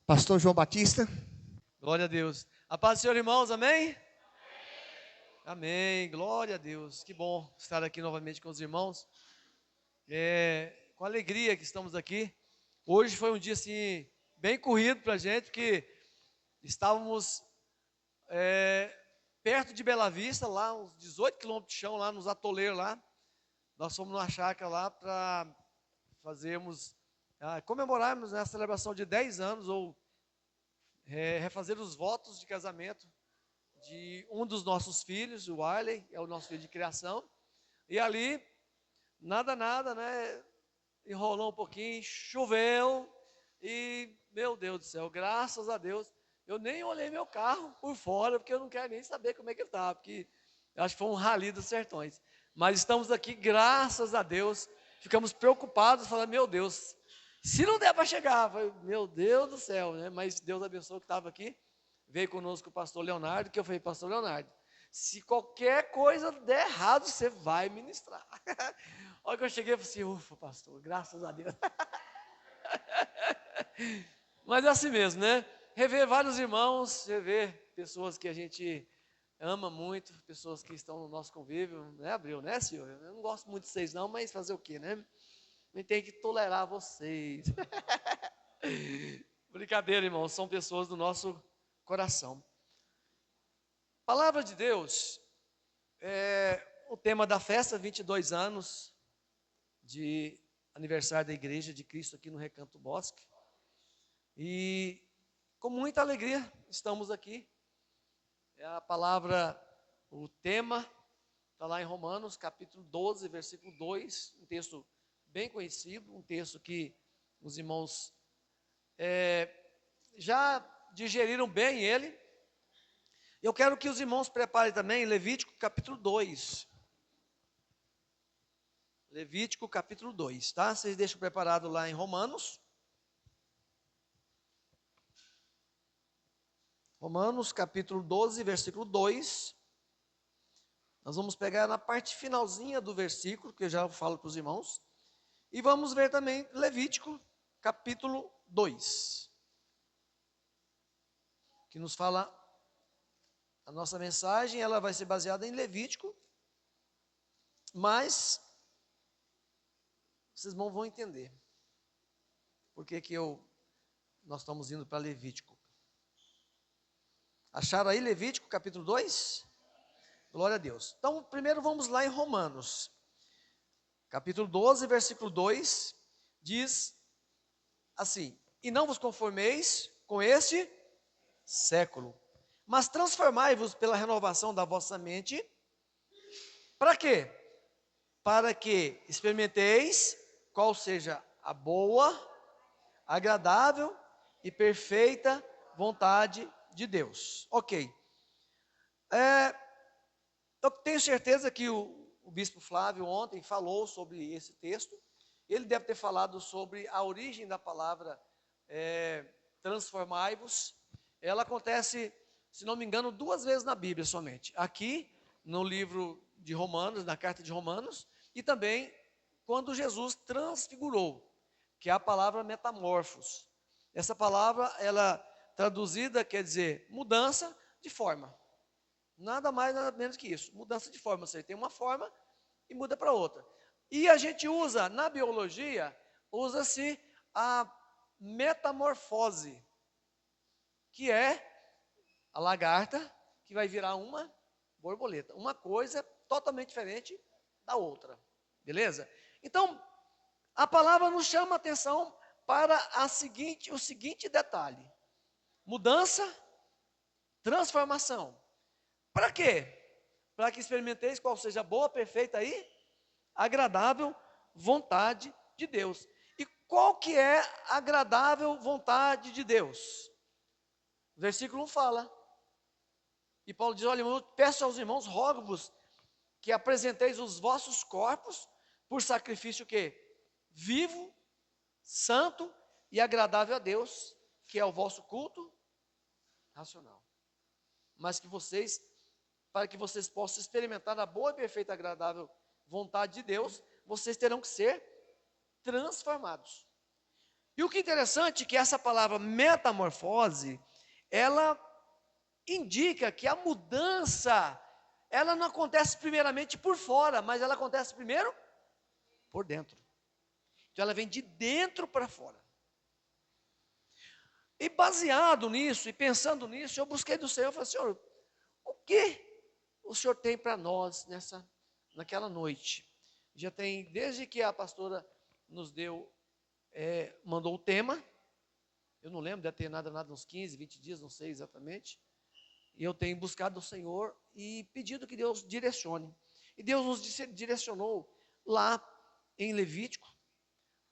Pastor João Batista. Glória a Deus. A paz do Senhor, irmãos, amém? Amém, glória a Deus. Que bom estar aqui novamente com os irmãos. Com alegria que estamos aqui. Hoje foi um dia assim, bem corrido para a gente, porque estávamos perto de Bela Vista, lá uns 18 quilômetros de chão, lá nos atoleiros lá. Nós fomos numa chácara lá para comemorarmos, né, a celebração de 10 anos, ou refazer os votos de casamento de um dos nossos filhos, o Arley, é o nosso filho de criação. E ali, nada, né? Enrolou um pouquinho, choveu e, meu Deus do céu, graças a Deus, eu nem olhei meu carro por fora, porque eu não quero nem saber como é que ele está, porque eu acho que foi um rally dos sertões. Mas estamos aqui, graças a Deus, ficamos preocupados, falando, meu Deus, se não der para chegar, meu Deus do céu, né? Mas Deus abençoou que estava aqui. Veio conosco o pastor Leonardo, que eu falei, pastor Leonardo, se qualquer coisa der errado, você vai ministrar. Olha que eu cheguei e falei assim, ufa, pastor, graças a Deus. Mas é assim mesmo, né? Rever vários irmãos, rever pessoas que a gente ama muito, pessoas que estão no nosso convívio, né, Abril, né, senhor? Eu não gosto muito de vocês não, mas fazer o quê, né? A gente tem que tolerar vocês. Brincadeira, irmãos, são pessoas do nosso coração. Palavra de Deus, o tema da festa, 22 anos de aniversário da Igreja de Cristo aqui no Recanto Bosque. E com muita alegria estamos aqui. A palavra, o tema, está lá em Romanos, capítulo 12, versículo 2, um texto bem conhecido, um texto que os irmãos já digeriram bem ele. Eu quero que os irmãos preparem também Levítico capítulo 2. Levítico capítulo 2, tá? Vocês deixam preparado lá em Romanos. Romanos capítulo 12, versículo 2. Nós vamos pegar na parte finalzinha do versículo, que eu já falo para os irmãos. E vamos ver também Levítico capítulo 2. Que nos fala, a nossa mensagem, ela vai ser baseada em Levítico. Mas vocês não vão entender por que nós estamos indo para Levítico. Acharam aí Levítico capítulo 2? Glória a Deus. Então, primeiro vamos lá em Romanos. Capítulo 12, versículo 2, diz assim: E não vos conformeis com este século, mas transformai-vos pela renovação da vossa mente. Para quê? Para que experimenteis qual seja a boa, agradável e perfeita vontade de Deus. Ok. Eu tenho certeza que o bispo Flávio ontem falou sobre esse texto. Ele deve ter falado sobre a origem da palavra transformai-vos. Ela acontece, se não me engano, 2 vezes na Bíblia somente. Aqui, no livro de Romanos, na carta de Romanos, e também quando Jesus transfigurou, que é a palavra metamorfos. Essa palavra, ela traduzida quer dizer mudança de forma. Nada mais, nada menos que isso. Mudança de forma. Você tem uma forma e muda para outra. E a gente usa, na biologia, usa-se a metamorfose, que é a lagarta que vai virar uma borboleta. Uma coisa totalmente diferente da outra. Beleza? Então, a palavra nos chama a atenção para o seguinte detalhe. Mudança, transformação. Para quê? Para que experimenteis qual seja a boa, perfeita e agradável vontade de Deus. E qual que é a agradável vontade de Deus? O versículo 1 fala. E Paulo diz, olha, eu peço aos irmãos, rogo-vos que apresenteis os vossos corpos por sacrifício que vivo, santo e agradável a Deus, que é o vosso culto racional. Mas que vocês, para que vocês possam experimentar a boa, perfeita, agradável vontade de Deus, vocês terão que ser transformados. E o que é interessante é que essa palavra metamorfose, ela indica que a mudança, ela não acontece primeiramente por fora, mas ela acontece primeiro por dentro. Então ela vem de dentro para fora. E baseado nisso, e pensando nisso, eu busquei do Senhor, eu falei, Senhor, o que o Senhor tem para nós naquela noite? Já tem, desde que a pastora nos deu, mandou o tema, eu não lembro, deve ter nada, uns 15, 20 dias, não sei exatamente, e eu tenho buscado o Senhor e pedido que Deus direcione. E Deus nos direcionou lá em Levítico,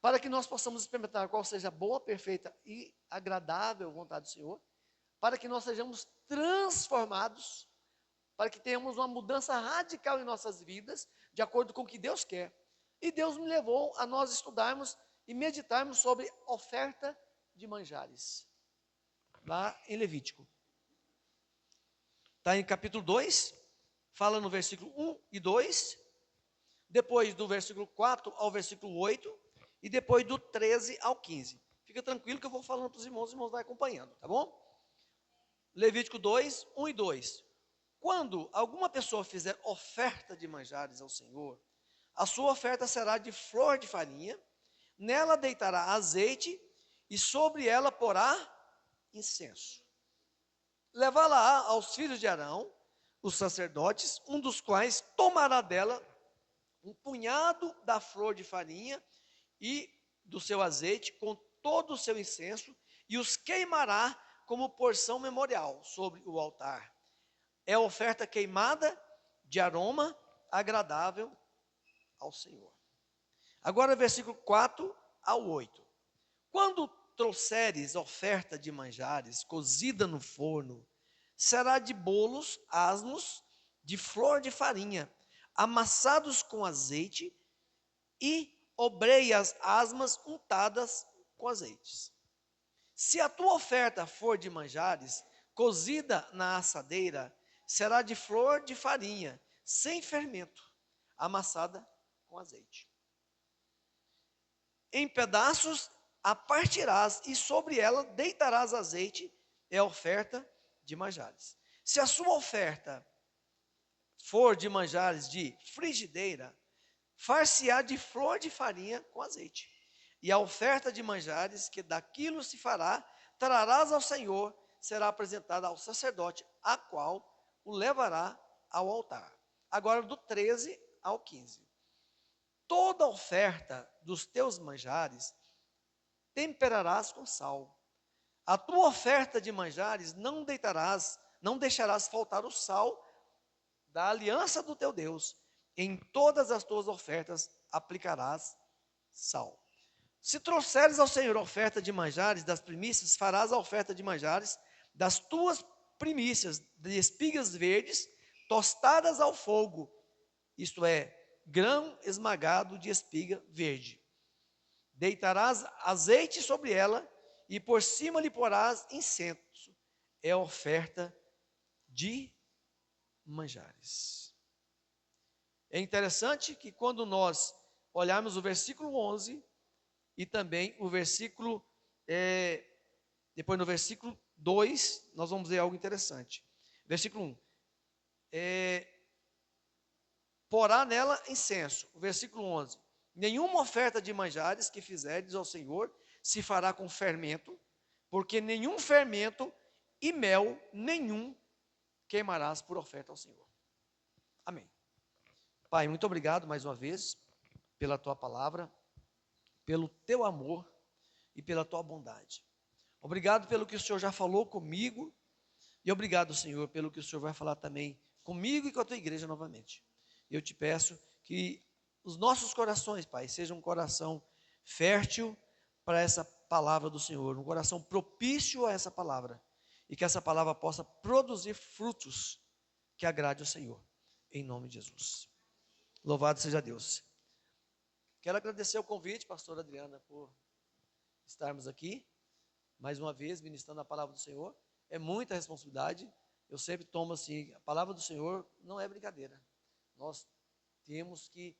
para que nós possamos experimentar qual seja a boa, perfeita e agradável vontade do Senhor, para que nós sejamos transformados, para que tenhamos uma mudança radical em nossas vidas, de acordo com o que Deus quer. E Deus me levou a nós estudarmos e meditarmos sobre oferta de manjares, lá em Levítico. Está em capítulo 2, fala no versículo 1 e 2, depois do versículo 4 ao versículo 8, e depois do 13 ao 15. Fica tranquilo que eu vou falando para os irmãos vão acompanhando, tá bom? Levítico 2, 1 e 2. Quando alguma pessoa fizer oferta de manjares ao Senhor, a sua oferta será de flor de farinha, nela deitará azeite e sobre ela porá incenso. Levá-la aos filhos de Arão, os sacerdotes, um dos quais tomará dela um punhado da flor de farinha e do seu azeite com todo o seu incenso e os queimará como porção memorial sobre o altar. É oferta queimada de aroma agradável ao Senhor. Agora versículo 4 ao 8. Quando trouxeres oferta de manjares cozida no forno, será de bolos asmos de flor de farinha, amassados com azeite, e obreias asmas untadas com azeites. Se a tua oferta for de manjares, cozida na assadeira, será de flor de farinha, sem fermento, amassada com azeite. Em pedaços a partirás e sobre ela deitarás azeite, é a oferta de manjares. Se a sua oferta for de manjares de frigideira, far-se-á de flor de farinha com azeite. E a oferta de manjares que daquilo se fará, trarás ao Senhor, será apresentada ao sacerdote, a qual o levará ao altar. Agora do 13 ao 15. Toda oferta dos teus manjares temperarás com sal. A tua oferta de manjares não deixarás faltar o sal da aliança do teu Deus. Em todas as tuas ofertas aplicarás sal. Se trouxeres ao Senhor oferta de manjares das primícias, farás a oferta de manjares das tuas primícias de espigas verdes, tostadas ao fogo, isto é, grão esmagado de espiga verde. Deitarás azeite sobre ela e por cima lhe porás incenso. É a oferta de manjares. É interessante que quando nós olharmos o versículo 11 e também o versículo, depois no versículo 2, nós vamos ver algo interessante. Versículo 1. Porá nela incenso. O versículo 11. Nenhuma oferta de manjares que fizerdes ao Senhor se fará com fermento, porque nenhum fermento e mel nenhum queimarás por oferta ao Senhor. Amém. Pai, muito obrigado mais uma vez pela tua palavra, pelo teu amor e pela tua bondade. Obrigado pelo que o Senhor já falou comigo e obrigado, Senhor, pelo que o Senhor vai falar também comigo e com a tua igreja novamente. Eu te peço que os nossos corações, Pai, sejam um coração fértil para essa palavra do Senhor, um coração propício a essa palavra e que essa palavra possa produzir frutos que agrade ao Senhor, em nome de Jesus. Louvado seja Deus. Quero agradecer o convite, pastora Adriana, por estarmos aqui, mais uma vez, ministrando a palavra do Senhor. É muita responsabilidade, eu sempre tomo assim, a palavra do Senhor não é brincadeira. Nós temos que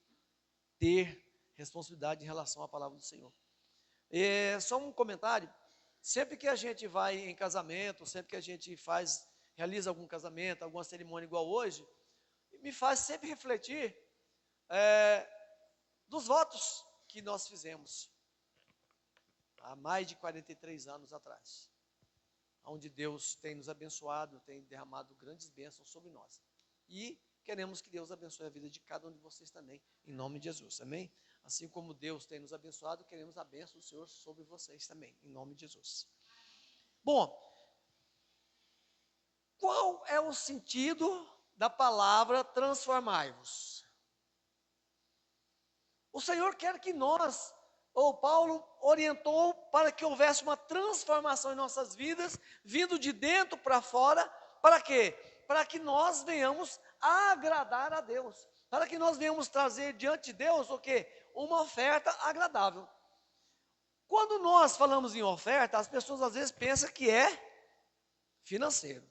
ter responsabilidade em relação à palavra do Senhor. Só um comentário. Sempre que a gente vai em casamento, sempre que a gente realiza algum casamento, alguma cerimônia igual hoje, me faz sempre refletir dos votos que nós fizemos há mais de 43 anos atrás, onde Deus tem nos abençoado, tem derramado grandes bênçãos sobre nós. E queremos que Deus abençoe a vida de cada um de vocês também, em nome de Jesus, amém? Assim como Deus tem nos abençoado, queremos a bênção do Senhor sobre vocês também, em nome de Jesus. Bom, qual é o sentido da palavra transformai-vos? O Senhor quer que nós, ou Paulo orientou para que houvesse uma transformação em nossas vidas, vindo de dentro para fora, para quê? Para que nós venhamos agradar a Deus, para que nós venhamos trazer diante de Deus o quê? Uma oferta agradável. Quando nós falamos em oferta, as pessoas às vezes pensam que é financeiro.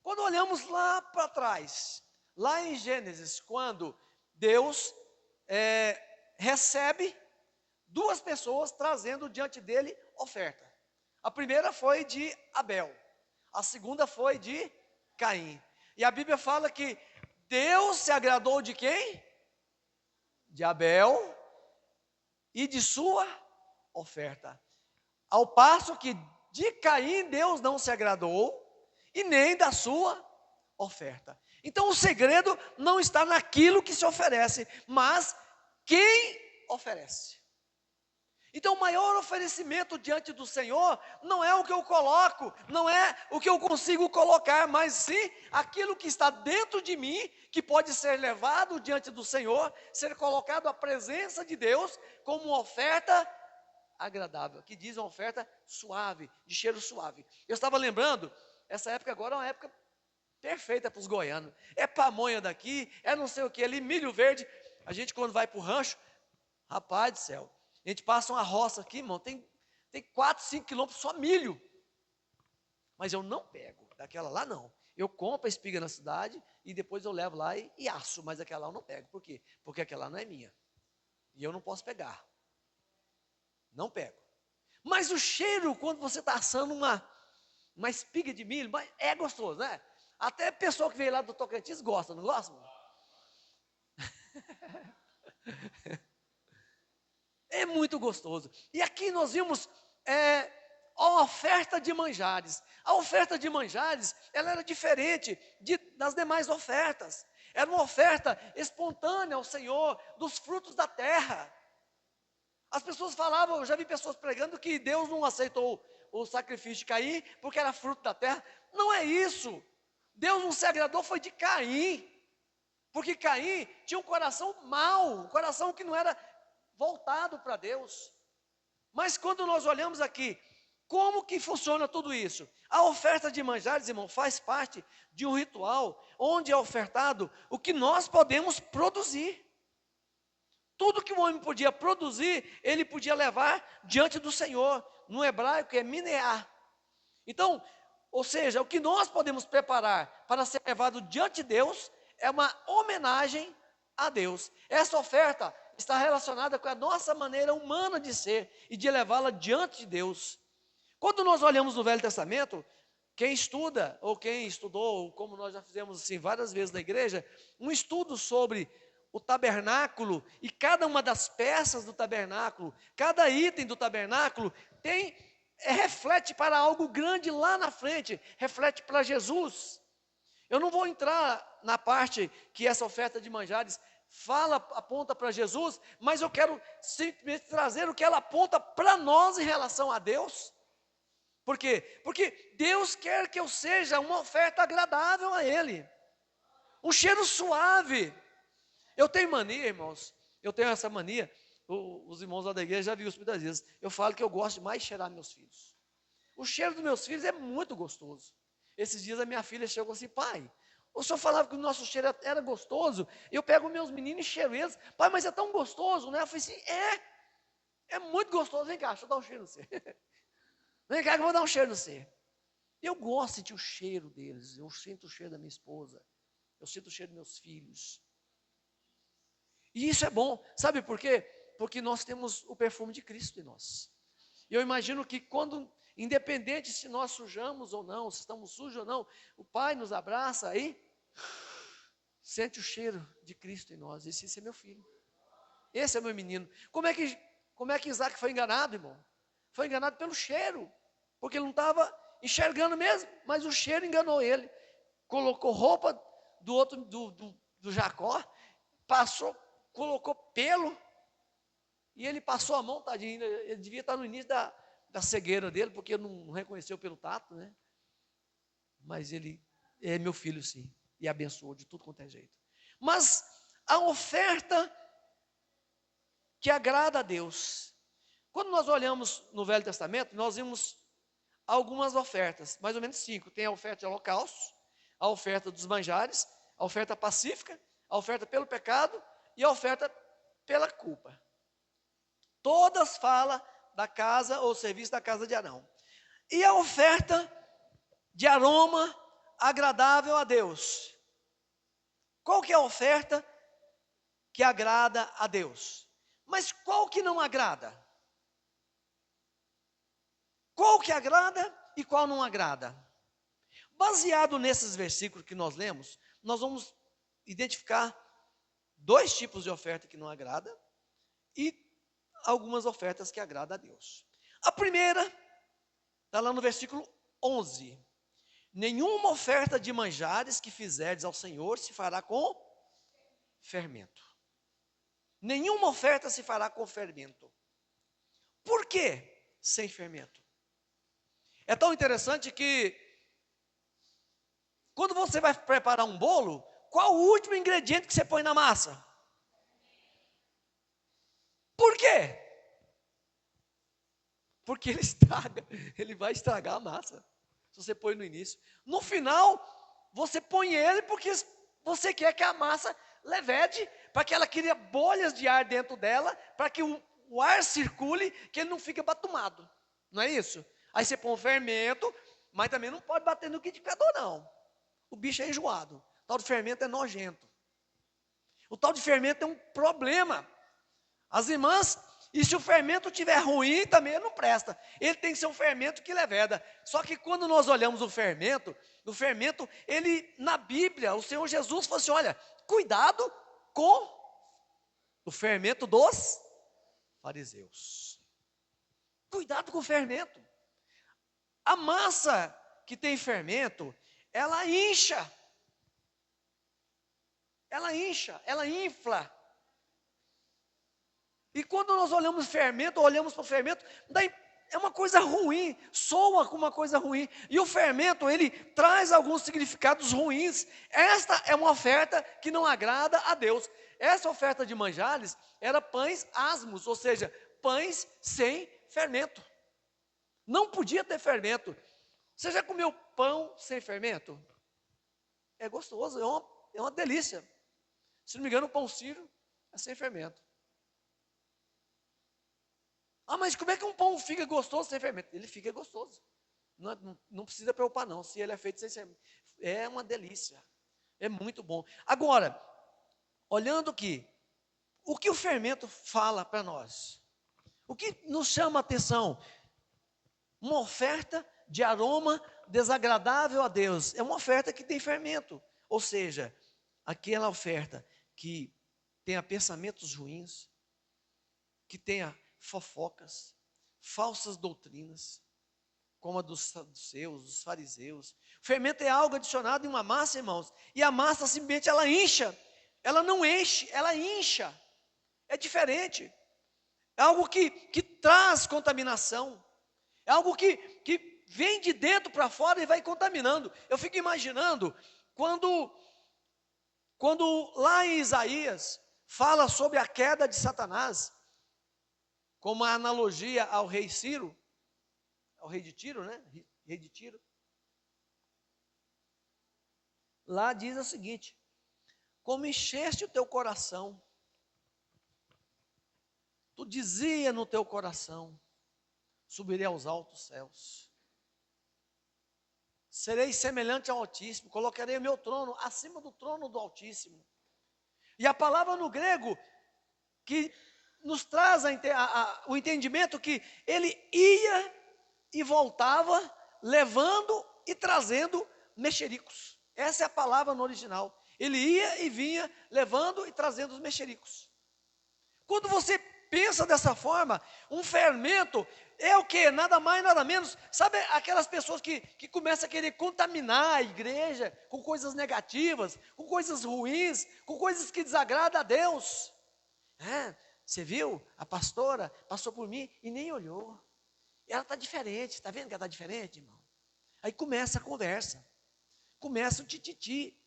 Quando olhamos lá para trás, lá em Gênesis, quando Deus recebe duas pessoas trazendo diante dele oferta. A primeira foi de Abel, a segunda foi de Caim. E a Bíblia fala que Deus se agradou de quem? De Abel e de sua oferta. Ao passo que de Caim Deus não se agradou e nem da sua oferta. Então o segredo não está naquilo que se oferece, mas quem oferece. Então o maior oferecimento diante do Senhor não é o que eu coloco, não é o que eu consigo colocar, mas sim aquilo que está dentro de mim, que pode ser levado diante do Senhor, ser colocado à presença de Deus como uma oferta agradável, que diz uma oferta suave, de cheiro suave. Eu estava lembrando, essa época agora é uma época perfeita para os goianos. É pamonha daqui, é não sei o que ali, milho verde. A gente quando vai para o rancho, rapaz do céu, a gente passa uma roça aqui, irmão, tem 4, 5 quilômetros só milho. Mas eu não pego, daquela lá não. Eu compro a espiga na cidade e depois eu levo lá e asso, mas aquela lá eu não pego. Por quê? Porque aquela lá não é minha. E eu não posso pegar. Não pego. Mas o cheiro, quando você está assando uma espiga de milho, é gostoso, né? Até a pessoa que veio lá do Tocantins gosta, não gosta? É muito gostoso. E aqui nós vimos a oferta de manjares. A oferta de manjares, ela era diferente das demais ofertas. Era uma oferta espontânea ao Senhor, dos frutos da terra. As pessoas falavam, eu já vi pessoas pregando que Deus não aceitou o sacrifício de Caim, porque era fruto da terra. Não é isso. Deus não se agradou, foi de Caim. Porque Caim tinha um coração mau, um coração que não era voltado para Deus. Mas quando nós olhamos aqui, como que funciona tudo isso? A oferta de manjares, irmão, faz parte de um ritual onde é ofertado o que nós podemos produzir. Tudo que o homem podia produzir, ele podia levar diante do Senhor. No hebraico é minear. Então, ou seja, o que nós podemos preparar para ser levado diante de Deus é uma homenagem a Deus. Essa oferta está relacionada com a nossa maneira humana de ser e de levá-la diante de Deus. Quando nós olhamos no Velho Testamento, quem estuda, ou quem estudou, como nós já fizemos assim várias vezes na igreja, um estudo sobre o tabernáculo e cada uma das peças do tabernáculo, cada item do tabernáculo reflete para algo grande lá na frente, reflete para Jesus. Eu não vou entrar na parte que essa oferta de manjares aponta para Jesus, mas eu quero simplesmente trazer o que ela aponta para nós em relação a Deus. Por quê? Porque Deus quer que eu seja uma oferta agradável a Ele, um cheiro suave. Eu tenho mania, irmãos, eu tenho essa mania, os irmãos lá da igreja já viram isso muitas vezes. Eu falo que eu gosto mais de cheirar meus filhos. O cheiro dos meus filhos é muito gostoso. Esses dias a minha filha chegou assim, pai, o senhor falava que o nosso cheiro era gostoso, eu pego meus meninos e cheiro eles, pai, mas é tão gostoso, né? Eu falei assim, é muito gostoso, vem cá, deixa eu dar um cheiro no você. Vem cá que eu vou dar um cheiro no você. Eu gosto de sentir o cheiro deles, eu sinto o cheiro da minha esposa, eu sinto o cheiro dos meus filhos. E isso é bom, sabe por quê? Porque nós temos o perfume de Cristo em nós. E eu imagino que quando, independente se nós sujamos ou não, se estamos sujos ou não, o Pai nos abraça aí, sente o cheiro de Cristo em nós. Esse é meu filho. Esse é meu menino. Como é que Isaac foi enganado, irmão? Foi enganado pelo cheiro, porque ele não estava enxergando mesmo, mas o cheiro enganou ele. Colocou roupa do outro, do Jacó, colocou pelo, e ele passou a mão, tadinho, ele devia estar no início da cegueira dele, porque não reconheceu pelo tato, né? Mas ele é meu filho sim, e abençoou de tudo quanto é jeito. Mas a oferta que agrada a Deus. Quando nós olhamos no Velho Testamento, nós vimos algumas ofertas, mais ou menos 5. Tem a oferta de holocausto, a oferta dos manjares, a oferta pacífica, a oferta pelo pecado e a oferta pela culpa. Todas falam da casa ou serviço da casa de Arão. E a oferta de aroma agradável a Deus. Qual que é a oferta que agrada a Deus? Mas qual que não agrada? Qual que agrada e qual não agrada? Baseado nesses versículos que nós lemos, nós vamos identificar 2 tipos de oferta que não agrada e algumas ofertas que agradam a Deus. A primeira, está lá no versículo 11. Nenhuma oferta de manjares que fizerdes ao Senhor se fará com fermento. Nenhuma oferta se fará com fermento. Por que sem fermento? É tão interessante que, quando você vai preparar um bolo, qual o último ingrediente que você põe na massa? Por quê? Porque ele estraga, ele vai estragar a massa, se você põe no início. No final, você põe ele porque você quer que a massa levede, para que ela crie bolhas de ar dentro dela, para que o ar circule, que ele não fique batumado. Não é isso? Aí você põe o fermento, mas também não pode bater no liquidificador, não. O bicho é enjoado. O tal de fermento é nojento. O tal de fermento é um problema. As irmãs, e se o fermento estiver ruim, também não presta. Ele tem que ser um fermento que leveda. Só que quando nós olhamos o fermento, ele, na Bíblia, o Senhor Jesus falou assim: olha, cuidado com o fermento dos fariseus. Cuidado com o fermento. A massa que tem fermento, ela incha. Ela incha, ela infla. E quando nós olhamos para o fermento, é uma coisa ruim, soa com uma coisa ruim. E o fermento, ele traz alguns significados ruins. Esta é uma oferta que não agrada a Deus. Essa oferta de manjares era pães asmos, ou seja, pães sem fermento. Não podia ter fermento. Você já comeu pão sem fermento? É gostoso, é uma delícia. Se não me engano, o pão sírio é sem fermento. Ah, mas como é que um pão fica gostoso sem fermento? Ele fica gostoso. Não precisa preocupar não, se ele é feito sem fermento. É uma delícia. É muito bom. Agora, olhando aqui, o que o fermento fala para nós? O que nos chama a atenção? Uma oferta de aroma desagradável a Deus. É uma oferta que tem fermento. Ou seja, aquela oferta que tenha pensamentos ruins, que tenha fofocas, falsas doutrinas, como a dos saduceus, dos fariseus. O fermento é algo adicionado em uma massa, irmãos, e a massa simplesmente ela incha. Ela não enche, ela incha. É diferente. É algo que traz contaminação. É algo que vem de dentro para fora e vai contaminando. Eu fico imaginando quando lá em Isaías fala sobre a queda de Satanás, como uma analogia ao rei Ciro, ao rei de Tiro, né? Rei de Tiro. Lá diz o seguinte: como encheste o teu coração, tu dizia no teu coração, subirei aos altos céus, serei semelhante ao Altíssimo, colocarei o meu trono acima do trono do Altíssimo. E a palavra no grego, que nos traz o entendimento que ele ia e voltava levando e trazendo mexericos. Essa é a palavra no original. Ele ia e vinha levando e trazendo os mexericos. Quando você pensa dessa forma, um fermento é o que? Nada mais, nada menos. Sabe aquelas pessoas que começam a querer contaminar a igreja com coisas negativas, com coisas ruins, com coisas que desagradam a Deus. Você viu? A pastora passou por mim e nem olhou. Ela está diferente, está vendo que ela está diferente, irmão? Aí começa a conversa, começa o tititi.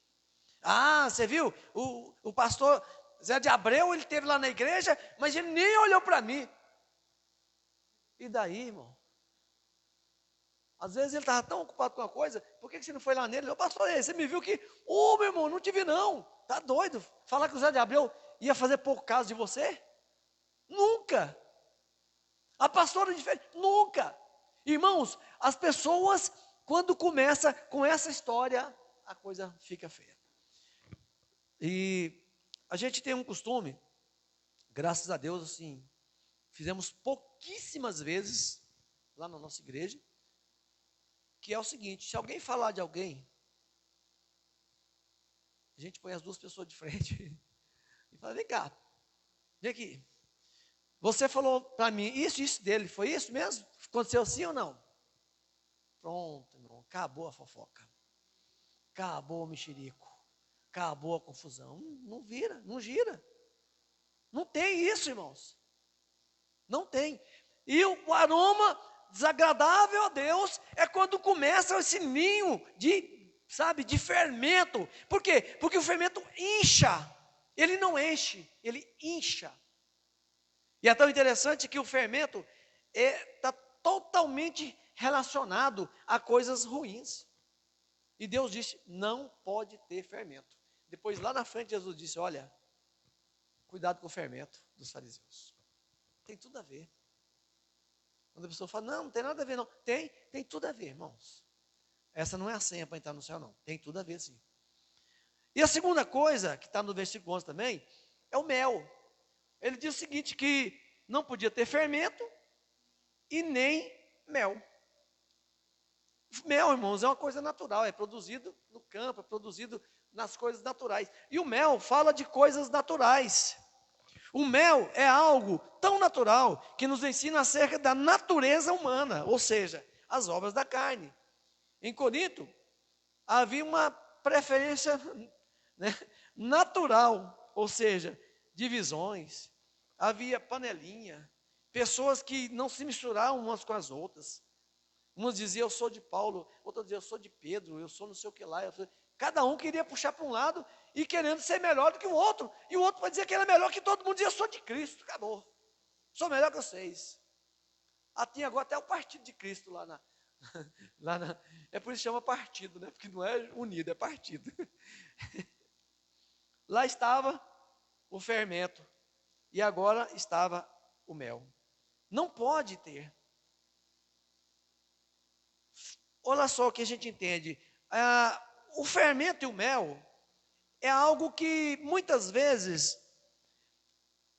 Você viu? O pastor Zé de Abreu, ele esteve lá na igreja, mas ele nem olhou para mim. E daí, irmão? Às vezes ele estava tão ocupado com uma coisa, por que você não foi lá nele? Pastor, você me viu que, meu irmão, não te vi não. Tá doido? Falar que o Zé de Abreu ia fazer pouco caso de você? Nunca. A pastora diferente? Nunca. Irmãos, as pessoas, quando começa com essa história, a coisa fica feia. E a gente tem um costume, graças a Deus, assim, fizemos pouquíssimas vezes lá na nossa igreja, que é o seguinte: se alguém falar de alguém, a gente põe as duas pessoas de frente e fala: vem cá, vem aqui. Você falou para mim isso dele, foi isso mesmo? Aconteceu assim ou não? Pronto, irmão, acabou a fofoca, acabou o mexerico, acabou a confusão. Não vira, não gira. Não tem isso, irmãos. Não tem. E o aroma desagradável a Deus é quando começa esse ninho de fermento. Por quê? Porque o fermento incha. Ele não enche, ele incha. E é tão interessante que o fermento está totalmente relacionado a coisas ruins. E Deus disse: não pode ter fermento. Depois, lá na frente, Jesus disse: olha, cuidado com o fermento dos fariseus. Tem tudo a ver. Quando a pessoa fala: não tem nada a ver não. Tem tudo a ver, irmãos. Essa não é a senha para entrar no céu, não. Tem tudo a ver, sim. E a segunda coisa, que está no versículo 11 também, é o mel. Ele diz o seguinte, que não podia ter fermento e nem mel. Mel, irmãos, é uma coisa natural, é produzido no campo, é produzido nas coisas naturais. E o mel fala de coisas naturais. O mel é algo tão natural que nos ensina acerca da natureza humana, ou seja, as obras da carne. Em Corinto, havia uma preferência, né, natural, ou seja, divisões, havia panelinha, pessoas que não se misturavam umas com as outras. Umas diziam: eu sou de Paulo, outras diziam: eu sou de Pedro, eu sou não sei o que lá. Cada um queria puxar para um lado e querendo ser melhor do que o outro. E o outro vai dizer que ele é melhor que todo mundo, dizia: eu sou de Cristo, acabou. Sou melhor que vocês. Tinha agora até o partido de Cristo é por isso que chama partido, né? Porque não é unido, é partido. Lá estava o fermento e agora estava o mel. Não pode ter. Olha só o que a gente entende. O fermento e o mel é algo que muitas vezes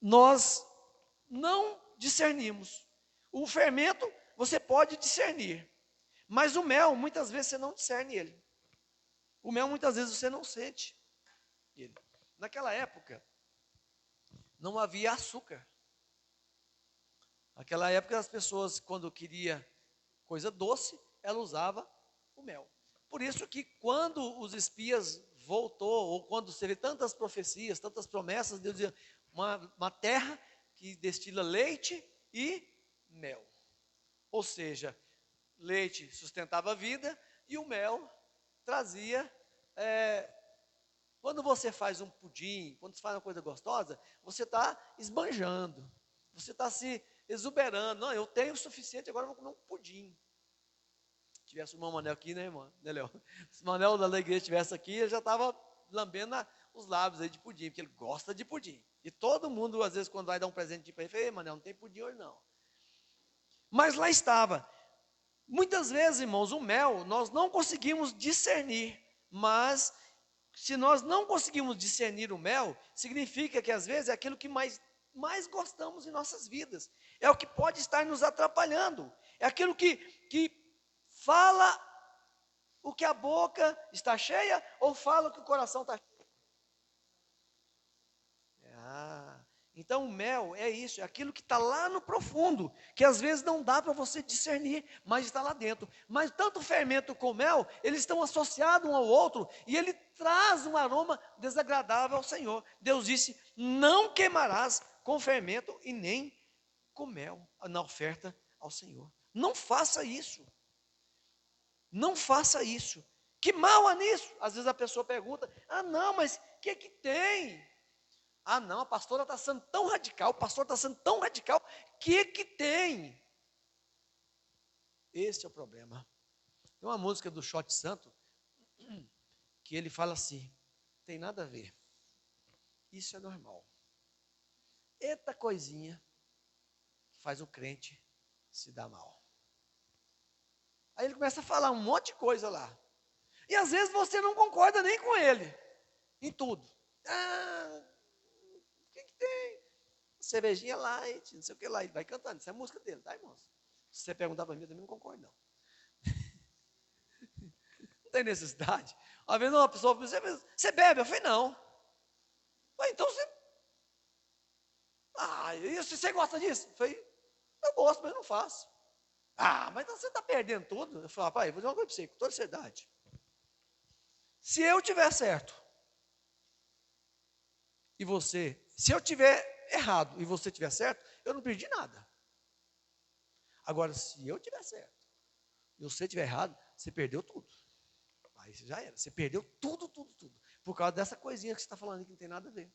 nós não discernimos. O fermento você pode discernir, mas o mel muitas vezes você não discerne ele. O mel muitas vezes você não sente ele. Naquela época não havia açúcar. Naquela época as pessoas, quando queria coisa doce, ela usava o mel. Por isso que quando os espias voltou, ou quando você vê tantas profecias, tantas promessas, Deus dizia: uma terra que destila leite e mel. Ou seja, leite sustentava a vida e o mel trazia. Quando você faz um pudim, quando você faz uma coisa gostosa, você está esbanjando, você está se exuberando. Não, eu tenho o suficiente, agora eu vou comer um pudim. Se tivesse o irmão Manel aqui, né, irmão? Né, Léo? Se o Manel da igreja estivesse aqui, ele já estava lambendo os lábios aí de pudim, porque ele gosta de pudim. E todo mundo, às vezes, quando vai dar um presente para ele, fala: ei, Manel, não tem pudim hoje não. Mas lá estava. Muitas vezes, irmãos, o mel, nós não conseguimos discernir, mas se nós não conseguimos discernir o mel, significa que às vezes é aquilo que mais mais gostamos em nossas vidas. É o que pode estar nos atrapalhando. É aquilo que fala o que a boca está cheia ou fala o que o coração está cheio. Então o mel é isso, é aquilo que está lá no profundo, que às vezes não dá para você discernir, mas está lá dentro. Mas tanto o fermento como o mel, eles estão associados um ao outro, e ele traz um aroma desagradável ao Senhor. Deus disse, não queimarás com fermento e nem com mel na oferta ao Senhor. Não faça isso. Não faça isso. Que mal há nisso? Às vezes a pessoa pergunta, não, mas o que tem? Não, a pastora está sendo tão radical, o pastor está sendo tão radical, que tem? Esse é o problema. Tem uma música do Shot Santo, que ele fala assim, tem nada a ver, isso é normal. Eita coisinha, que faz o crente se dar mal. Aí ele começa a falar um monte de coisa lá, e às vezes você não concorda nem com ele, em tudo. O que tem? Cervejinha light, não sei o que lá, ele vai cantando, isso é a música dele, tá, irmãos? Se você perguntar para mim, eu também não concordo, não. Não tem necessidade. Uma vez uma pessoa falou, você bebe? Eu falei, não. Então você... e você gosta disso? Eu falei, eu gosto, mas eu não faço. Mas então você está perdendo tudo. Eu falei, pai, vou dizer uma coisa para você, com toda seriedade. Se eu tiver certo, e você, se eu tiver errado, e você tiver certo, eu não perdi nada. Agora, se eu tiver certo, e você tiver errado, você perdeu tudo. Aí já era, você perdeu tudo. Por causa dessa coisinha que você está falando que não tem nada a ver.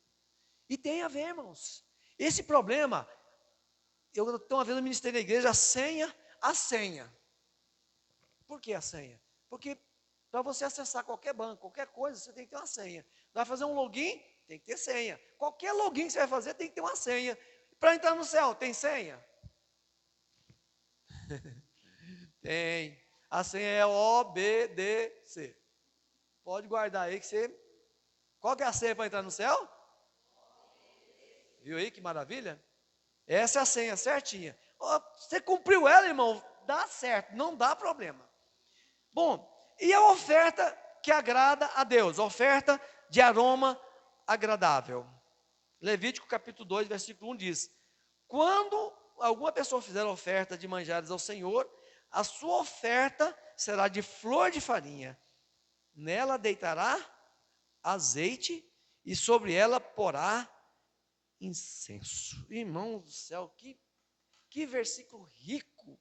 E tem a ver, irmãos. Esse problema, eu estou uma vez no ministério da igreja, a senha. Por que a senha? Porque para você acessar qualquer banco, qualquer coisa, você tem que ter uma senha. Vai fazer um login, tem que ter senha. Qualquer login que você vai fazer, tem que ter uma senha. Para entrar no céu, tem senha? Tem. A senha é OBDC. Pode guardar aí que você... Qual que é a senha para entrar no céu? Viu aí que maravilha? Essa é a senha certinha. Você cumpriu ela, irmão, dá certo, não dá problema. Bom, e a oferta que agrada a Deus? Oferta de aroma agradável. Levítico capítulo 2, versículo 1 diz, quando alguma pessoa fizer oferta de manjares ao Senhor, a sua oferta será de flor de farinha. Nela deitará azeite e sobre ela porá incenso. Irmão do céu, que versículo rico.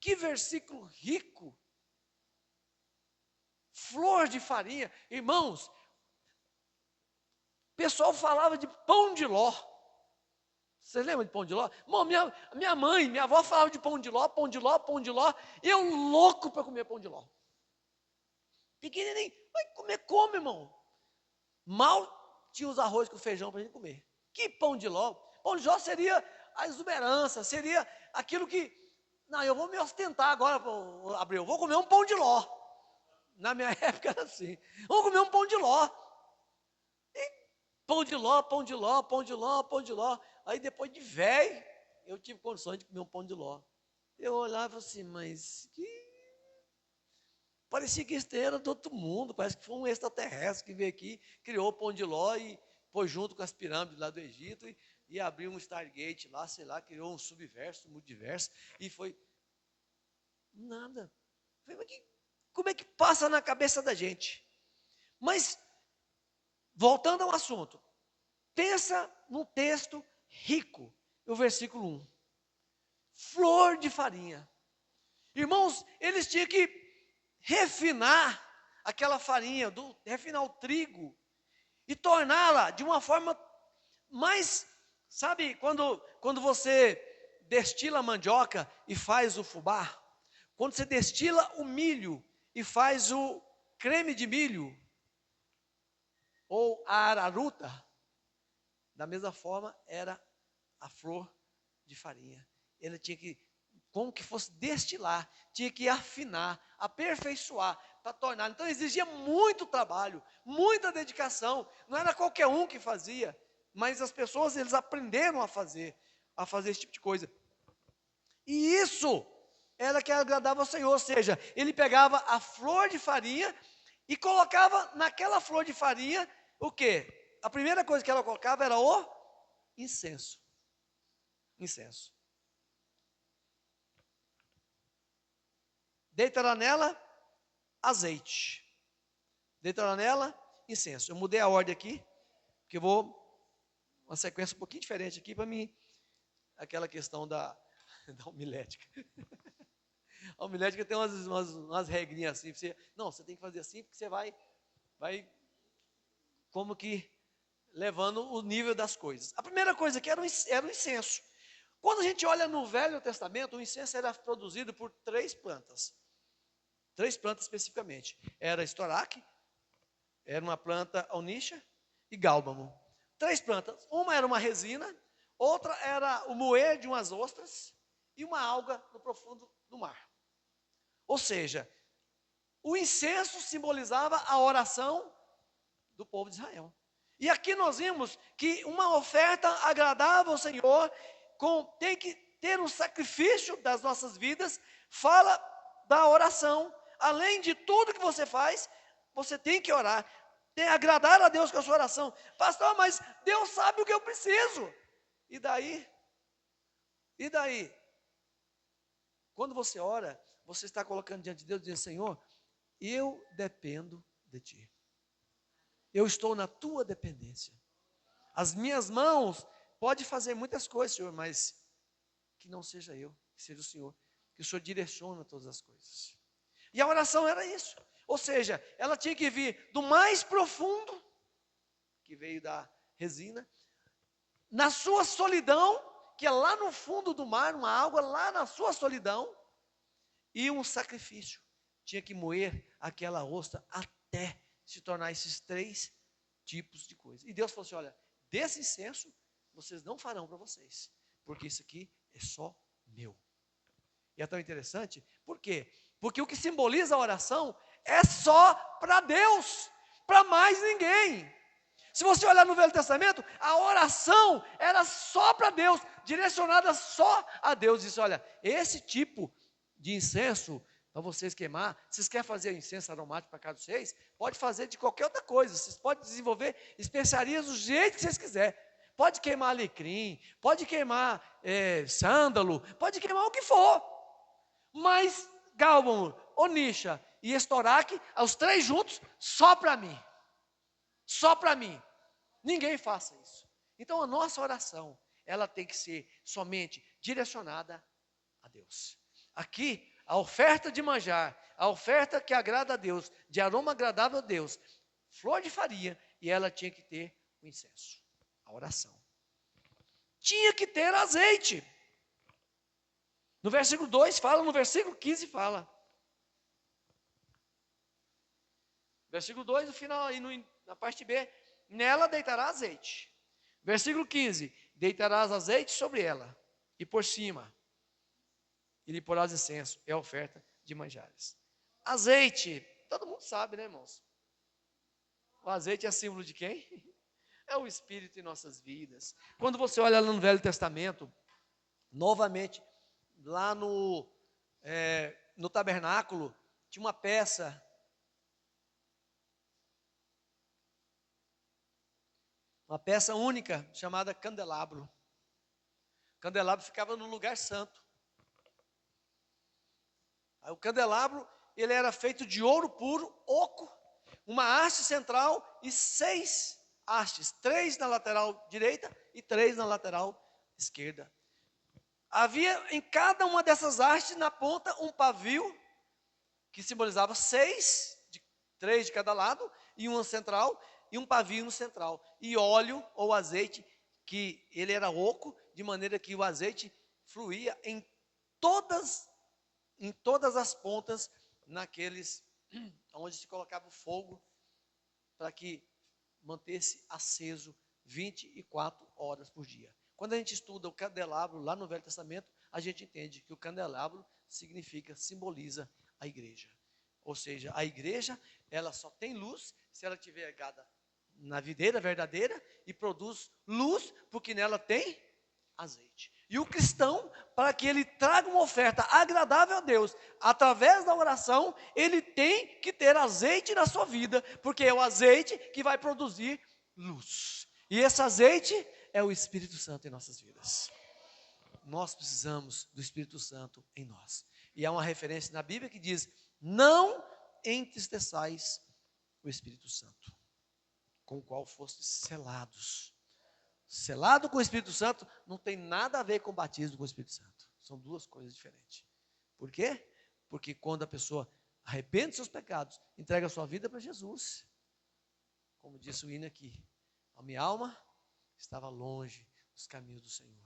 Que versículo rico. Flor de farinha. Irmãos, o pessoal falava de pão de ló. Vocês lembram de pão de ló? Bom, minha avó falava de pão de ló. E eu louco para comer pão de ló. Pequenininho, vai comer, come, irmão. Mal tinha os arroz com feijão para a gente comer. Que pão de ló? Pão de ló seria a exuberância, seria aquilo que... Não, eu vou me ostentar agora, Abreu, vou comer um pão de ló. Na minha época era assim. Vamos comer um pão de ló. E pão de ló. Aí depois de velho, eu tive condições de comer um pão de ló. Eu olhava assim, mas que... Parecia que isso era do outro mundo, parece que foi um extraterrestre que veio aqui, criou o pão de ló e pôs junto com as pirâmides lá do Egito e abriu um Stargate lá, sei lá, criou um subverso, um multiverso, e foi... Nada. Como é que passa na cabeça da gente? Mas, voltando ao assunto, pensa num texto rico, o versículo 1. Flor de farinha. Irmãos, eles tinham que refinar aquela farinha, refinar o trigo e torná-la de uma forma mais, sabe, quando você destila a mandioca e faz o fubá, quando você destila o milho e faz o creme de milho ou a araruta, da mesma forma era a flor de farinha. Ele tinha que, como que fosse destilar, tinha que afinar, aperfeiçoar, para tornar. Então exigia muito trabalho, muita dedicação, não era qualquer um que fazia. mas as pessoas, eles aprenderam a fazer esse tipo de coisa. E isso era que agradava ao Senhor, ou seja, ele pegava a flor de farinha e colocava naquela flor de farinha o quê? A primeira coisa que ela colocava era o incenso. Incenso. Deitará nela azeite. Deitará nela incenso. Eu mudei a ordem aqui, porque eu vou uma sequência um pouquinho diferente aqui para mim, aquela questão da homilética. A homilética tem umas regrinhas assim, você tem que fazer assim, porque você vai como que levando o nível das coisas. A primeira coisa aqui era o incenso. Quando a gente olha no Velho Testamento, o incenso era produzido por 3 plantas. 3 plantas especificamente. Era estoraque, era uma planta onixa e gálbano. 3 plantas. Uma era uma resina, outra era o moer de umas ostras e uma alga no profundo do mar. Ou seja, o incenso simbolizava a oração do povo de Israel. E aqui nós vimos que uma oferta agradável ao Senhor tem que ter um sacrifício das nossas vidas, fala da oração. Além de tudo que você faz, você tem que orar, tem que agradar a Deus com a sua oração. Pastor, mas Deus sabe o que eu preciso. E daí? E daí? Quando você ora, você está colocando diante de Deus, dizendo: Senhor, eu dependo de Ti. Eu estou na Tua dependência. As minhas mãos podem fazer muitas coisas, Senhor, mas que não seja eu, que seja o Senhor, que o Senhor direciona todas as coisas. E a oração era isso. Ou seja, ela tinha que vir do mais profundo, que veio da resina, na sua solidão, que é lá no fundo do mar, uma água lá na sua solidão, e um sacrifício. Tinha que moer aquela ostra até se tornar esses 3 tipos de coisa. E Deus falou assim: olha, desse incenso vocês não farão para vocês, porque isso aqui é só meu. E é tão interessante, por quê? Porque o que simboliza a oração é só para Deus, para mais ninguém. Se você olhar no Velho Testamento, a oração era só para Deus, direcionada só a Deus. Diz: olha, esse tipo de incenso para vocês queimar, vocês querem fazer incenso aromático para cada 6? Pode fazer de qualquer outra coisa, vocês podem desenvolver especiarias do jeito que vocês quiserem. Pode queimar alecrim, pode queimar sândalo, pode queimar o que for. Mas gálbano, onixa e estoraque, os 3 juntos, só para mim. Só para mim. Ninguém faça isso. Então a nossa oração, ela tem que ser somente direcionada a Deus. Aqui, a oferta de manjar, a oferta que agrada a Deus, de aroma agradável a Deus, flor de farinha, e ela tinha que ter o incenso, a oração. Tinha que ter azeite. No versículo 2 fala, no versículo 15 fala. Versículo 2, no final, aí na parte B, nela deitará azeite. Versículo 15, deitarás azeite sobre ela, e por cima, e lhe porás incenso, é a oferta de manjares. Azeite, todo mundo sabe, né, irmãos? O azeite é símbolo de quem? É o Espírito em nossas vidas. Quando você olha lá no Velho Testamento, novamente, lá no tabernáculo, tinha uma peça única, chamada candelabro. O candelabro ficava no lugar santo. Aí o candelabro, ele era feito de ouro puro, oco, uma haste central e 6 hastes, 3 na lateral direita e 3 na lateral esquerda. Havia em cada uma dessas hastes, na ponta, um pavio, que simbolizava 6, 3 de cada lado, e uma central, e um pavio no central. E óleo ou azeite, que ele era oco, de maneira que o azeite fluía em todas as pontas, naqueles onde se colocava o fogo, para que mantesse aceso 24 horas por dia. Quando a gente estuda o candelabro lá no Velho Testamento, a gente entende que o candelabro simboliza a igreja. Ou seja, a igreja, ela só tem luz se ela estiver ligada na videira verdadeira e produz luz, porque nela tem azeite. E o cristão, para que ele traga uma oferta agradável a Deus, através da oração, ele tem que ter azeite na sua vida, porque é o azeite que vai produzir luz. E esse azeite é o Espírito Santo em nossas vidas. Nós precisamos do Espírito Santo em nós. E há uma referência na Bíblia que diz: não entristeçais o Espírito Santo, com o qual fostes selados. Selado com o Espírito Santo não tem nada a ver com o batismo com o Espírito Santo. São duas coisas diferentes. Por quê? Porque quando a pessoa arrepende seus pecados, entrega a sua vida para Jesus, como disse o hino aqui, a minha alma estava longe dos caminhos do Senhor,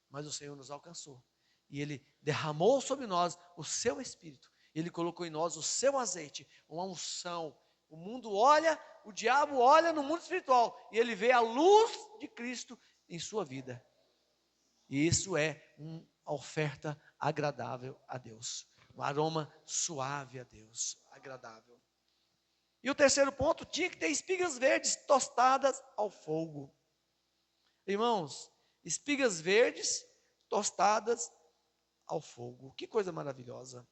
mas o Senhor nos alcançou, e Ele derramou sobre nós o seu Espírito, Ele colocou em nós o seu azeite, uma unção. O mundo olha, o diabo olha no mundo espiritual, e ele vê a luz de Cristo em sua vida, e isso é uma oferta agradável a Deus, um aroma suave a Deus, agradável. E o terceiro ponto, tinha que ter espigas verdes tostadas ao fogo. Irmãos, espigas verdes tostadas ao fogo. Que coisa maravilhosa.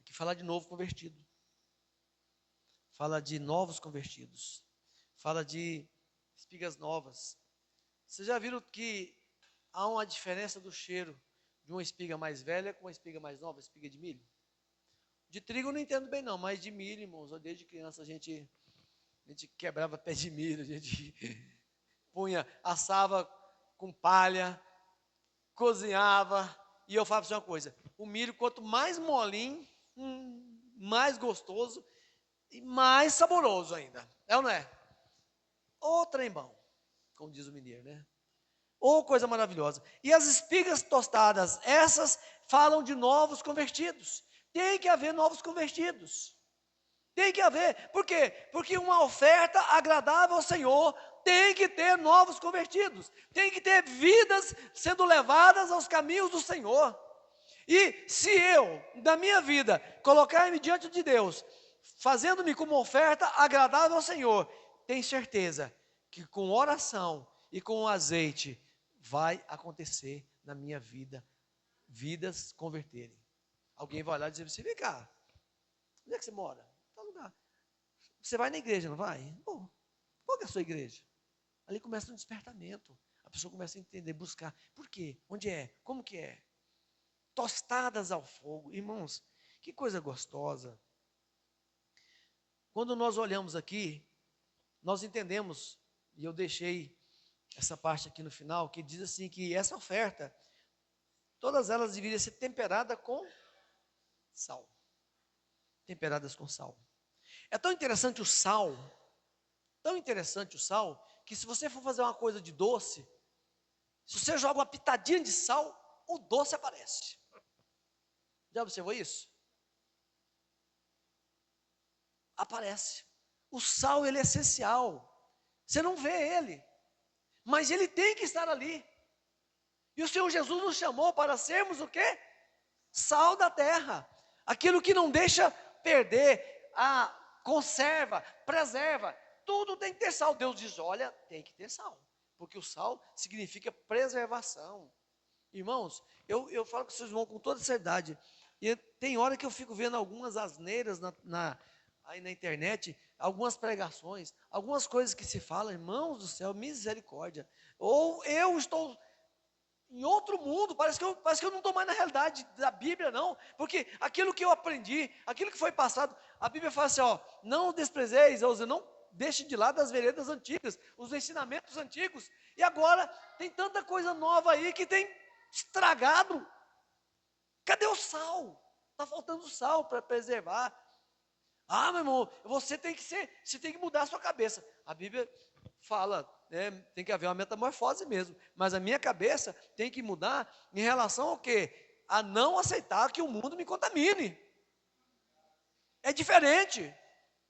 Aqui fala de novo convertido. Fala de novos convertidos. Fala de espigas novas. Vocês já viram que há uma diferença do cheiro de uma espiga mais velha com uma espiga mais nova, espiga de milho? De trigo eu não entendo bem não, mas de milho, irmãos, desde criança a gente quebrava pé de milho, a gente assava com palha, cozinhava, e eu falo para você uma coisa, o milho quanto mais molinho, mais gostoso e mais saboroso ainda, é ou não é? Ô trem bom, como diz o mineiro, né? Ô coisa maravilhosa. E as espigas tostadas, essas falam de novos convertidos. Tem que haver novos convertidos. Tem que haver. Por quê? Porque uma oferta agradável ao Senhor tem que ter novos convertidos. Tem que ter vidas sendo levadas aos caminhos do Senhor. E se eu, da minha vida, colocar-me diante de Deus, fazendo-me como oferta agradável ao Senhor, tenho certeza que com oração e com azeite vai acontecer na minha vida, vidas converterem. Alguém vai lá e diz: você vem cá, onde é que você mora? Tal lugar. Você vai na igreja, não vai? Bom, qual que é a sua igreja? Ali começa um despertamento. A pessoa começa a entender, buscar. Por quê? Onde é? Como que é? Tostadas ao fogo. Irmãos, que coisa gostosa. Quando nós olhamos aqui, nós entendemos, e eu deixei essa parte aqui no final, que diz assim, que essa oferta, todas elas deveriam ser temperadas com sal. Temperadas com sal. É tão interessante o sal, que se você for fazer uma coisa de doce, se você joga uma pitadinha de sal, o doce aparece. Já observou isso? Aparece. O sal, ele é essencial. Você não vê ele, mas ele tem que estar ali. E o Senhor Jesus nos chamou para sermos o quê? Sal da terra. Aquilo que não deixa perder, conserva, preserva. Tudo tem que ter sal. Deus diz: olha, tem que ter sal. Porque o sal significa preservação. Irmãos, eu falo com vocês vão com toda seriedade. E tem hora que eu fico vendo algumas asneiras aí na internet, algumas pregações, algumas coisas que se falam, irmãos do céu, misericórdia. Ou eu estou em outro mundo, parece que eu não estou mais na realidade da Bíblia, não. Porque aquilo que eu aprendi, aquilo que foi passado, a Bíblia fala assim, ó, não desprezeis, ou seja, não deixe de lado as veredas antigas, os ensinamentos antigos. E agora tem tanta coisa nova aí que tem estragado. Cadê o sal? Está faltando sal para preservar. Ah, meu irmão, você tem que mudar a sua cabeça. A Bíblia fala, né, tem que haver uma metamorfose mesmo. Mas a minha cabeça tem que mudar em relação ao quê? A não aceitar que o mundo me contamine. É diferente.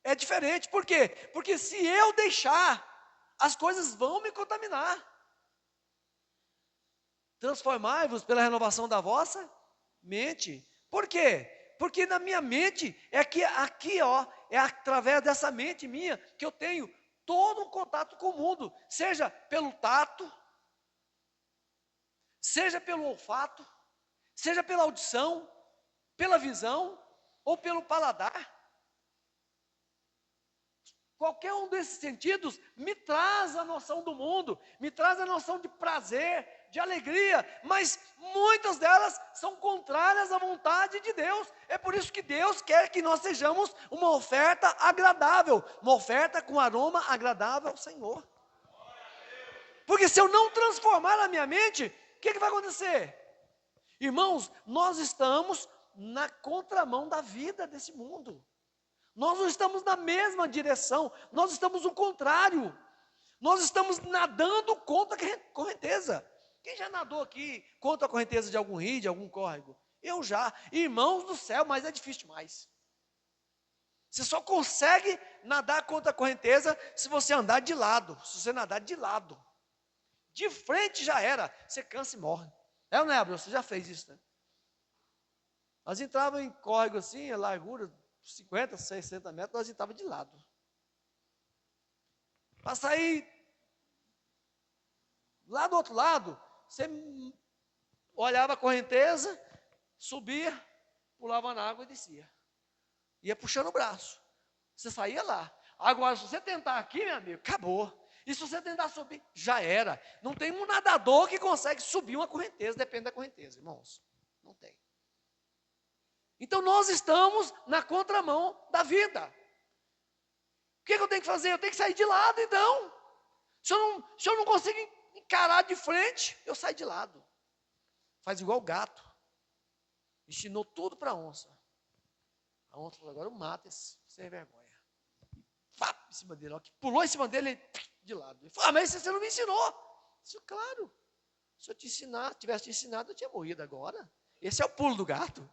É diferente. Por quê? Porque se eu deixar, as coisas vão me contaminar. Transformai-vos pela renovação da vossa mente. Por quê? Porque na minha mente é que aqui, ó, é através dessa mente minha que eu tenho todo um contato com o mundo, seja pelo tato, seja pelo olfato, seja pela audição, pela visão ou pelo paladar. Qualquer um desses sentidos me traz a noção do mundo, me traz a noção de prazer, de alegria, mas muitas delas são contrárias à vontade de Deus. É por isso que Deus quer que nós sejamos uma oferta agradável, uma oferta com aroma agradável ao Senhor. Porque se eu não transformar a minha mente, o que vai acontecer? Irmãos, nós estamos na contramão da vida desse mundo. Nós não estamos na mesma direção, nós estamos no contrário. Nós estamos nadando contra a correnteza. Quem já nadou aqui contra a correnteza de algum rio, de algum córrego? Eu já. Irmãos do céu, mas é difícil demais. Você só consegue nadar contra a correnteza se você andar de lado, se você nadar de lado. De frente já era, você cansa e morre. É ou não é, Abreu? Você já fez isso, né? Nós entrávamos em córrego assim, a largura 50, 60 metros, nós entrávamos de lado. Para sair lá do outro lado, você olhava a correnteza, subia, pulava na água e descia. Ia puxando o braço. Você saía lá. Agora, se você tentar aqui, meu amigo, acabou. E se você tentar subir, já era. Não tem um nadador que consegue subir uma correnteza, depende da correnteza, irmãos. Não tem. Então nós estamos na contramão da vida. O que eu tenho que fazer? Eu tenho que sair de lado, então. Se eu não consigo encarar de frente, eu saio de lado. Faz igual o gato. Ensinou tudo para a onça. A onça falou, agora eu mato esse sem vergonha. E pá, em cima dele. Ó, que pulou em cima dele, ele, de lado. Ele falou, mas você não me ensinou. Eu disse, claro. Se eu tivesse te ensinado, eu tinha morrido agora. Esse é o pulo do gato.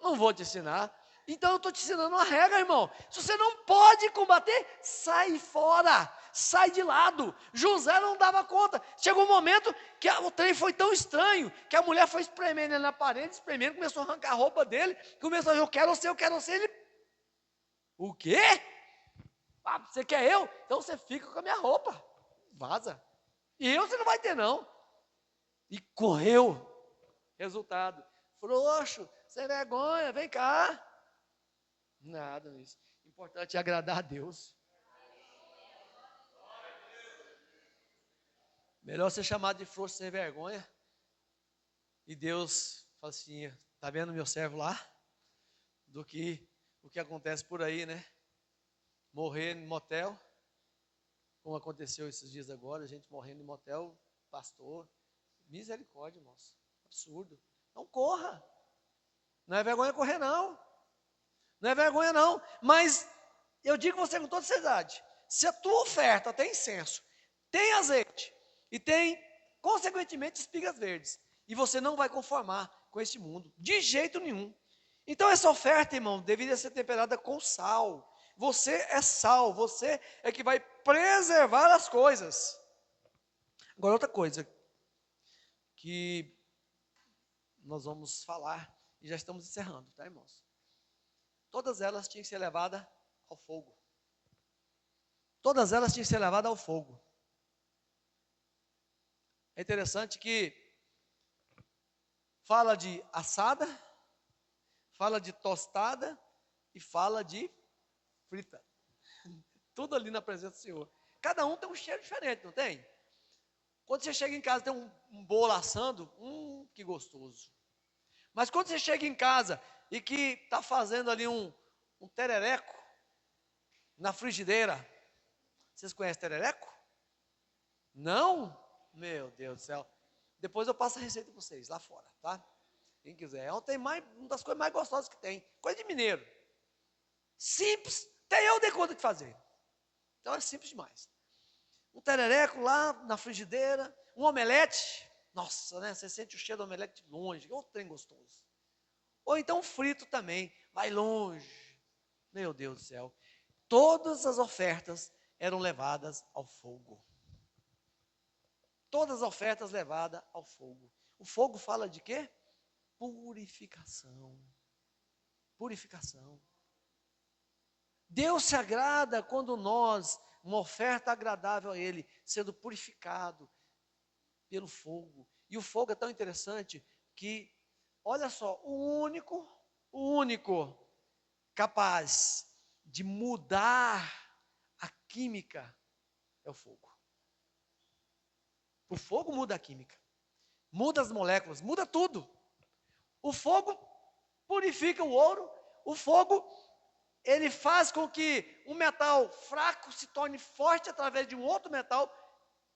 Não vou te ensinar. Então eu estou te ensinando uma regra, irmão. Se você não pode combater, sai fora, sai de lado. José não dava conta. Chegou um momento que o trem foi tão estranho, que a mulher foi espremendo ele na parede, espremendo, começou a arrancar a roupa dele, começou a dizer, eu quero ser. Ele, o quê? Ah, você quer eu? Então você fica com a minha roupa, vaza. E eu você não vai ter não. E correu. Resultado, frouxo, sem vergonha, vem cá. Nada nisso. O importante é agradar a Deus. Melhor ser chamado de frouxo sem vergonha. E Deus fala assim, está vendo meu servo lá? Do que o que acontece por aí, né? Morrer em motel, como aconteceu esses dias agora, a gente morrendo em motel, pastor. Misericórdia, irmãos. Absurdo. Não corra. Não é vergonha correr, não. Não é vergonha, não. Mas eu digo você com toda seriedade: se a tua oferta tem incenso, tem azeite e tem, consequentemente, espigas verdes, e você não vai conformar com este mundo, de jeito nenhum. Então, essa oferta, irmão, deveria ser temperada com sal. Você é sal, você é que vai preservar as coisas. Agora, outra coisa que nós vamos falar, e já estamos encerrando, tá, irmãos? Todas elas tinham que ser levadas ao fogo. Todas elas tinham que ser levadas ao fogo. É interessante que fala de assada, fala de tostada e fala de frita. Tudo ali na presença do Senhor. Cada um tem um cheiro diferente, não tem? Quando você chega em casa tem um bolo assando, que gostoso. Mas quando você chega em casa e que está fazendo ali um terereco na frigideira, vocês conhecem terereco? Não? Meu Deus do céu. Depois eu passo a receita para vocês lá fora, tá? Quem quiser. É uma das coisas mais gostosas que tem. Coisa de mineiro. Simples. Até eu dei conta de fazer. Então é simples demais. Um terereco lá na frigideira, um omelete. Nossa, né? Você sente o cheiro do omelete de longe. Que trem gostoso. Ou então frito também. Vai longe. Meu Deus do céu. Todas as ofertas eram levadas ao fogo. Todas as ofertas levadas ao fogo. O fogo fala de quê? Purificação. Purificação. Deus se agrada quando nós, uma oferta agradável a Ele, sendo purificado pelo fogo. E o fogo é tão interessante que, olha só, o único capaz de mudar a química é o fogo. O fogo muda a química, muda as moléculas, muda tudo. O fogo purifica o ouro, o fogo, ele faz com que um metal fraco se torne forte através de um outro metal,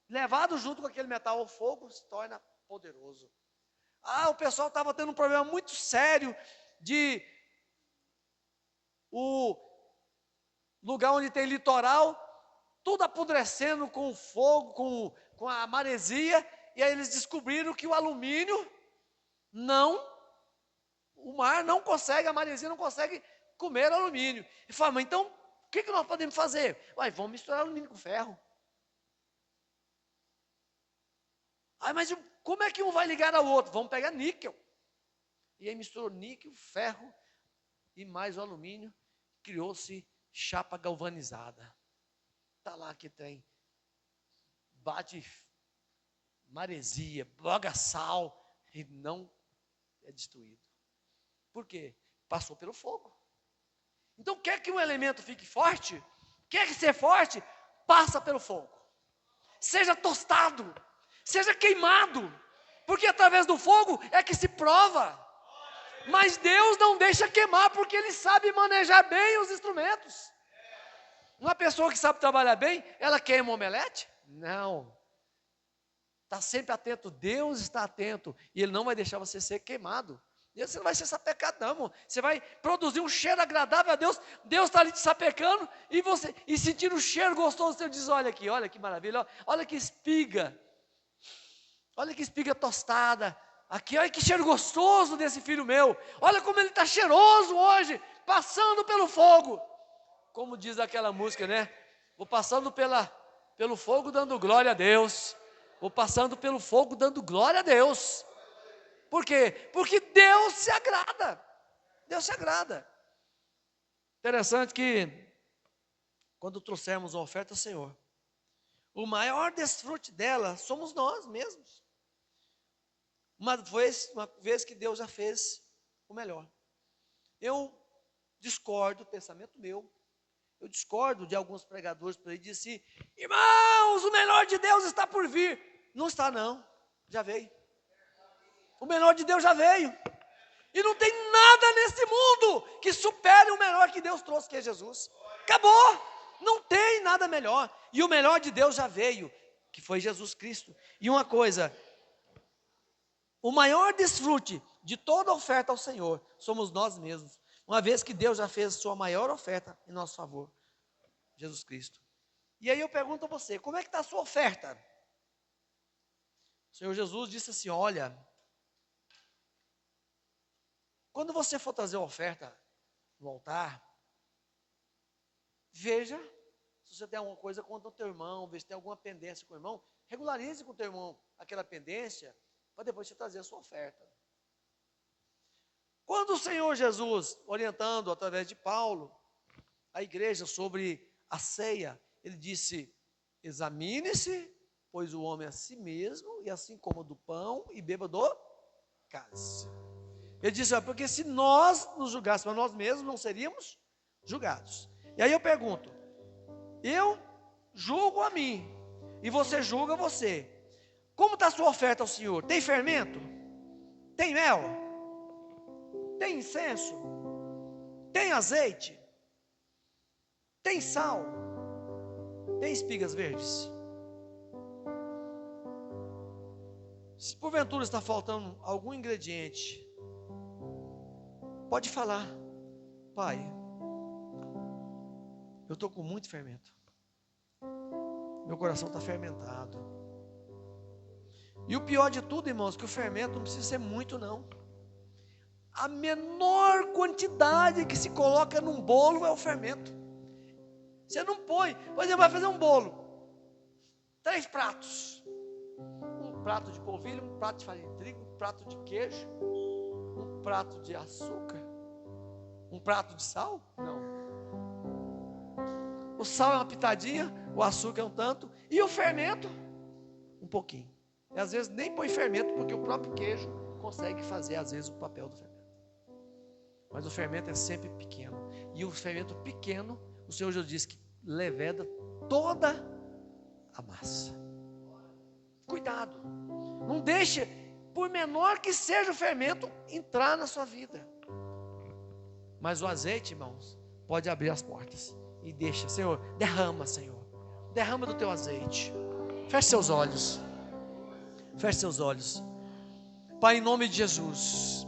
levado junto com aquele metal ao fogo, se torna poderoso. O pessoal estava tendo um problema muito sério de o lugar onde tem litoral, tudo apodrecendo com o fogo, com a maresia, e aí eles descobriram que o alumínio o mar não consegue, a maresia não consegue comer alumínio. E fala, mas então, o que nós podemos fazer? Vamos misturar alumínio com ferro. Mas como é que um vai ligar ao outro? Vamos pegar níquel. E aí misturou níquel, ferro e mais o alumínio, criou-se chapa galvanizada. Está lá que tem, bate maresia, boga sal e não é destruído. Por quê? Passou pelo fogo. Então, quer que um elemento fique forte? Quer que ser forte? Passa pelo fogo. Seja tostado, seja queimado, porque através do fogo é que se prova. Mas Deus não deixa queimar, porque Ele sabe manejar bem os instrumentos. Uma pessoa que sabe trabalhar bem, ela queima o omelete? Não. Está sempre atento, Deus está atento, e Ele não vai deixar você ser queimado. Você não vai ser sapecado, não, irmão. Você vai produzir um cheiro agradável a Deus. Deus está ali te sapecando e sentindo o cheiro gostoso. Você diz, olha aqui, olha que maravilha, olha que espiga. Olha que espiga tostada. Aqui, olha que cheiro gostoso desse filho meu. Olha como ele está cheiroso hoje, passando pelo fogo. Como diz aquela música, né? Vou passando pelo fogo dando glória a Deus. Vou passando pelo fogo dando glória a Deus. Por quê? Porque Deus se agrada. Deus se agrada. Interessante que, quando trouxermos uma oferta ao Senhor, o maior desfrute dela somos nós mesmos. Uma vez que Deus já fez o melhor. Eu discordo, pensamento meu, eu discordo de alguns pregadores por aí, disse, irmãos, o melhor de Deus está por vir. Não está não, já veio. O melhor de Deus já veio. E não tem nada nesse mundo que supere o melhor que Deus trouxe, que é Jesus. Acabou. Não tem nada melhor. E o melhor de Deus já veio, que foi Jesus Cristo. E uma coisa, o maior desfrute de toda oferta ao Senhor somos nós mesmos. Uma vez que Deus já fez a sua maior oferta em nosso favor, Jesus Cristo. E aí eu pergunto a você, como é que está a sua oferta? O Senhor Jesus disse assim, olha, quando você for trazer uma oferta no altar, veja se você tem alguma coisa contra o teu irmão, veja se tem alguma pendência com o irmão, regularize com o teu irmão aquela pendência, para depois você trazer a sua oferta. Quando o Senhor Jesus, orientando através de Paulo, a igreja sobre a ceia, ele disse, examine-se, pois o homem é a si mesmo, e assim coma do pão e beba do cálice. Ele disse, porque se nós nos julgássemos a nós mesmos, não seríamos julgados. E aí eu pergunto, eu julgo a mim, e você julga você. Como está a sua oferta ao Senhor? Tem fermento? Tem mel? Tem incenso? Tem azeite? Tem sal? Tem espigas verdes? Se porventura está faltando algum ingrediente, pode falar, pai, eu estou com muito fermento, meu coração está fermentado. E o pior de tudo, irmãos, que o fermento não precisa ser muito não. A menor quantidade que se coloca num bolo é o fermento. Você não põe, por exemplo, vai fazer um bolo, 3 pratos, um prato de polvilho, um prato de farinha de trigo, um prato de queijo, um prato de açúcar, um prato de sal? Não. o sal é uma pitadinha, o açúcar é um tanto, e o fermento, um pouquinho. E às vezes nem põe fermento, porque o próprio queijo consegue fazer, às vezes, o papel do fermento. Mas o fermento é sempre pequeno. E o fermento pequeno, o Senhor já disse que leveda toda a massa. Cuidado. Não deixe, por menor que seja o fermento, entrar na sua vida. Mas o azeite, irmãos, pode abrir as portas. E deixa, Senhor, derrama, Senhor. Derrama do teu azeite. Feche seus olhos. Feche seus olhos. Pai, em nome de Jesus.